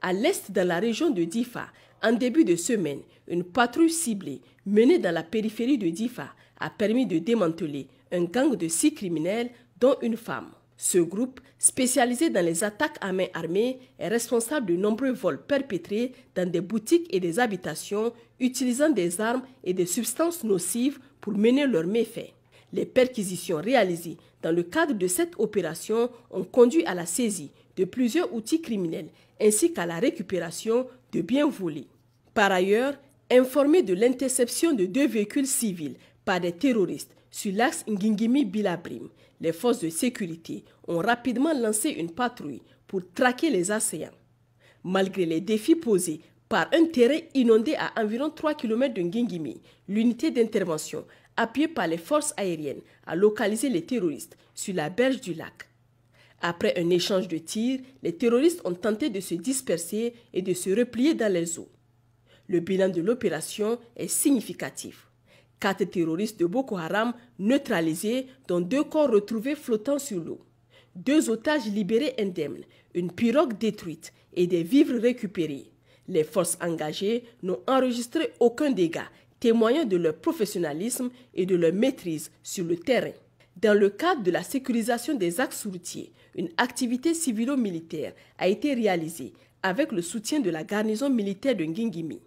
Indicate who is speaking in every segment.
Speaker 1: À l'est, dans la région de Difa, en début de semaine, une patrouille ciblée menée dans la périphérie de Difa a permis de démanteler un gang de 6 criminels, dont une femme. Ce groupe, spécialisé dans les attaques à main armée, est responsable de nombreux vols perpétrés dans des boutiques et des habitations, utilisant des armes et des substances nocives pour mener leurs méfaits. Les perquisitions réalisées dans le cadre de cette opération ont conduit à la saisie de plusieurs outils criminels ainsi qu'à la récupération de biens volés. Par ailleurs, informés de l'interception de 2 véhicules civils par des terroristes sur l'axe Ngingimi-Bilabrim, les forces de sécurité ont rapidement lancé une patrouille pour traquer les assaillants. Malgré les défis posés par un terrain inondé à environ 3 km de Ngingimi, l'unité d'intervention appuyée par les forces aériennes a localisé les terroristes sur la berge du lac. Après un échange de tirs, les terroristes ont tenté de se disperser et de se replier dans les eaux. Le bilan de l'opération est significatif. 4 terroristes de Boko Haram neutralisés, dont 2 corps retrouvés flottant sur l'eau. 2 otages libérés indemnes, une pirogue détruite et des vivres récupérés. Les forces engagées n'ont enregistré aucun dégât, témoignant de leur professionnalisme et de leur maîtrise sur le terrain. Dans le cadre de la sécurisation des axes routiers, une activité civilo-militaire a été réalisée avec le soutien de la garnison militaire de Ngingimi.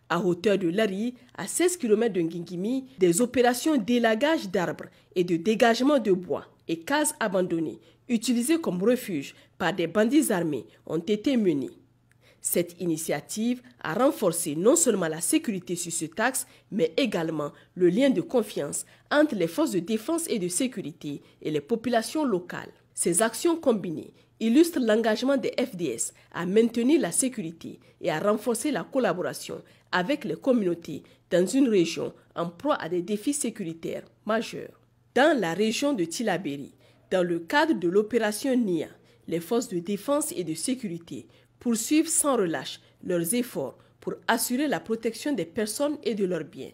Speaker 1: À hauteur de Lari, à 16 km de Ngingimi, des opérations d'élagage d'arbres et de dégagement de bois et cases abandonnées, utilisées comme refuge par des bandits armés, ont été menées. Cette initiative a renforcé non seulement la sécurité sur ce axe, mais également le lien de confiance entre les forces de défense et de sécurité et les populations locales. Ces actions combinées illustrent l'engagement des FDS à maintenir la sécurité et à renforcer la collaboration avec les communautés dans une région en proie à des défis sécuritaires majeurs. Dans la région de Tillabéri, dans le cadre de l'opération NIA, les forces de défense et de sécurité poursuivent sans relâche leurs efforts pour assurer la protection des personnes et de leurs biens.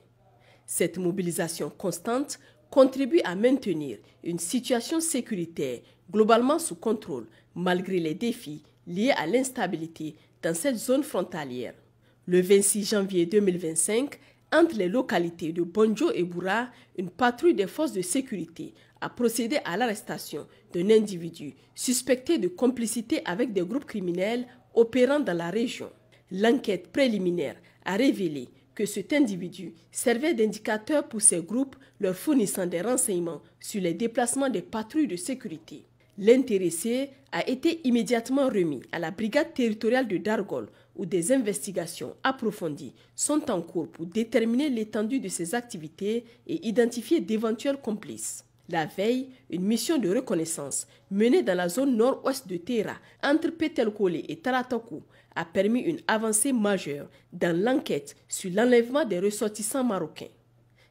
Speaker 1: Cette mobilisation constante contribue à maintenir une situation sécuritaire globalement sous contrôle, malgré les défis liés à l'instabilité dans cette zone frontalière. Le 26 janvier 2025, entre les localités de Bonjo et Boura, une patrouille des forces de sécurité a procédé à l'arrestation d'un individu suspecté de complicité avec des groupes criminels opérant dans la région. L'enquête préliminaire a révélé que cet individu servait d'indicateur pour ces groupes, leur fournissant des renseignements sur les déplacements des patrouilles de sécurité. L'intéressé a été immédiatement remis à la brigade territoriale de Dargol, où des investigations approfondies sont en cours pour déterminer l'étendue de ses activités et identifier d'éventuels complices. La veille, une mission de reconnaissance menée dans la zone nord-ouest de Tera, entre Petelkole et Taratakou, a permis une avancée majeure dans l'enquête sur l'enlèvement des ressortissants marocains.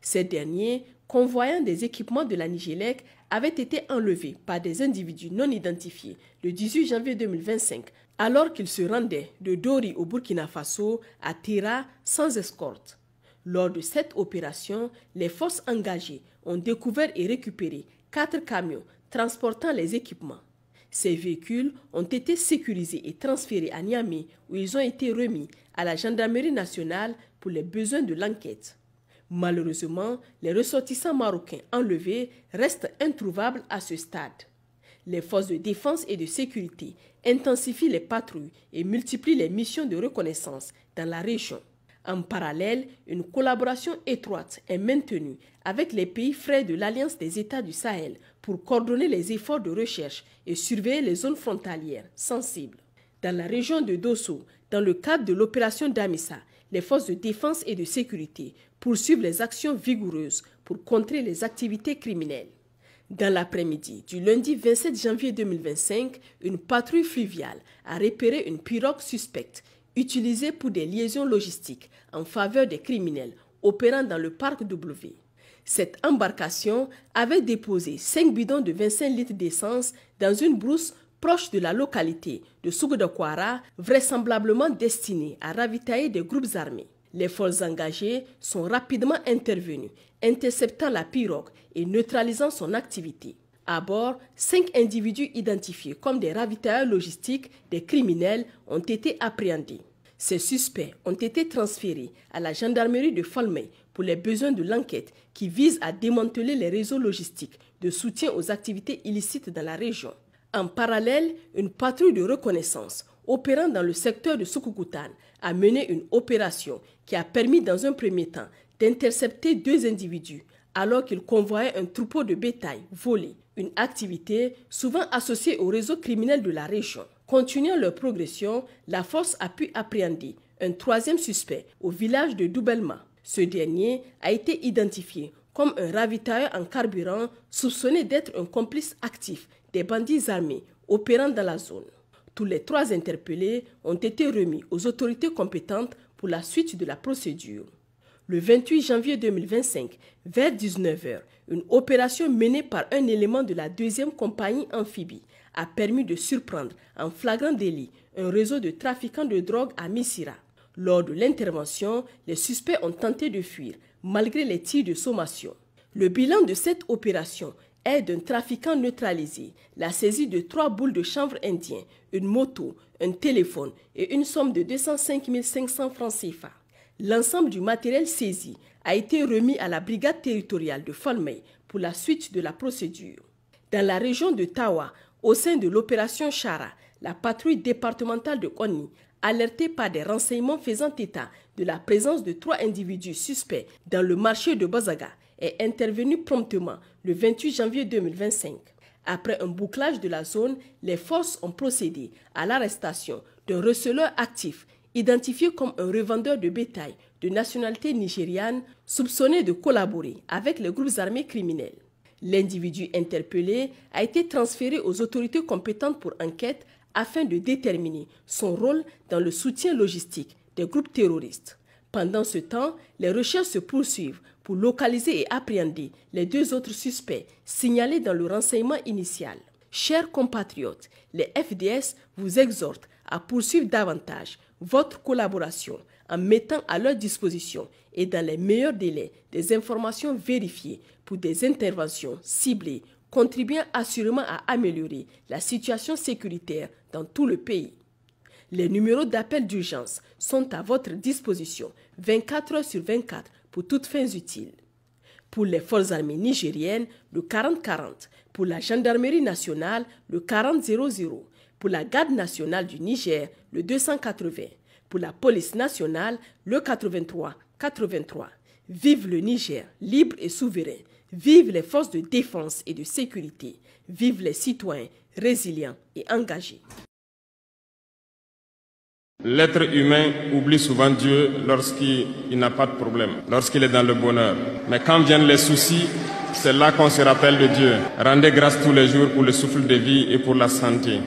Speaker 1: Ces derniers, convoyant des équipements de la Nigélec, avaient été enlevés par des individus non identifiés le 18 janvier 2025, alors qu'ils se rendaient de Dori au Burkina Faso à Tera sans escorte. Lors de cette opération, les forces engagées ont découvert et récupéré 4 camions transportant les équipements. Ces véhicules ont été sécurisés et transférés à Niamey, où ils ont été remis à la gendarmerie nationale pour les besoins de l'enquête. Malheureusement, les ressortissants marocains enlevés restent introuvables à ce stade. Les forces de défense et de sécurité intensifient les patrouilles et multiplient les missions de reconnaissance dans la région. En parallèle, une collaboration étroite est maintenue avec les pays frères de l'Alliance des États du Sahel pour coordonner les efforts de recherche et surveiller les zones frontalières sensibles. Dans la région de Dosso, dans le cadre de l'opération Damissa, les forces de défense et de sécurité poursuivent les actions vigoureuses pour contrer les activités criminelles. Dans l'après-midi du lundi 27 janvier 2025, une patrouille fluviale a repéré une pirogue suspecte utilisée pour des liaisons logistiques en faveur des criminels opérant dans le parc W. Cette embarcation avait déposé 5 bidons de 25 litres d'essence dans une brousse proche de la localité de Sougoudakwara, vraisemblablement destinée à ravitailler des groupes armés. Les forces engagées sont rapidement intervenues, interceptant la pirogue et neutralisant son activité. À bord, 5 individus identifiés comme des ravitailleurs logistiques des criminels ont été appréhendés. Ces suspects ont été transférés à la gendarmerie de Falmey pour les besoins de l'enquête qui vise à démanteler les réseaux logistiques de soutien aux activités illicites dans la région. En parallèle, une patrouille de reconnaissance opérant dans le secteur de Soukoukoutane a mené une opération qui a permis dans un premier temps d'intercepter 2 individus alors qu'ils convoyaient un troupeau de bétail volé, une activité souvent associée au réseau criminel de la région. Continuant leur progression, la force a pu appréhender un 3e suspect au village de Doubelma. Ce dernier a été identifié comme un ravitailleur en carburant soupçonné d'être un complice actif des bandits armés opérant dans la zone. Tous les 3 interpellés ont été remis aux autorités compétentes pour la suite de la procédure. Le 28 janvier 2025, vers 19 h, une opération menée par un élément de la 2e compagnie amphibie a permis de surprendre en flagrant délit un réseau de trafiquants de drogue à Missira. Lors de l'intervention, les suspects ont tenté de fuir malgré les tirs de sommation. Le bilan de cette opération est d'un trafiquant neutralisé, la saisie de 3 boules de chanvre indien, une moto, un téléphone et une somme de 205 500 francs CFA. L'ensemble du matériel saisi a été remis à la brigade territoriale de Falmey pour la suite de la procédure. Dans la région de Tawa, au sein de l'opération Chara, la patrouille départementale de Konni, alertée par des renseignements faisant état de la présence de 3 individus suspects dans le marché de Bazaga, est intervenue promptement le 28 janvier 2025. Après un bouclage de la zone, les forces ont procédé à l'arrestation d'un receleur actif identifié comme un revendeur de bétail de nationalité nigériane soupçonné de collaborer avec les groupes armés criminels. L'individu interpellé a été transféré aux autorités compétentes pour enquête afin de déterminer son rôle dans le soutien logistique des groupes terroristes. Pendant ce temps, les recherches se poursuivent pour localiser et appréhender les 2 autres suspects signalés dans le renseignement initial. Chers compatriotes, les FDS vous exhortent à poursuivre davantage votre collaboration en mettant à leur disposition et dans les meilleurs délais des informations vérifiées pour des interventions ciblées contribuant assurément à améliorer la situation sécuritaire dans tout le pays. Les numéros d'appel d'urgence sont à votre disposition 24 heures sur 24 pour toutes fins utiles. Pour les forces armées nigériennes, le 40-40. Pour la gendarmerie nationale, le 40-00. Pour la garde nationale du Niger, le 280. Pour la police nationale, le 83-83. Vive le Niger, libre et souverain. Vive les forces de défense et de sécurité. Vive les citoyens résilients et engagés.
Speaker 2: L'être humain oublie souvent Dieu lorsqu'il n'a pas de problème, lorsqu'il est dans le bonheur. Mais quand viennent les soucis, c'est là qu'on se rappelle de Dieu. Rendez grâce tous les jours pour le souffle de vie et pour la santé.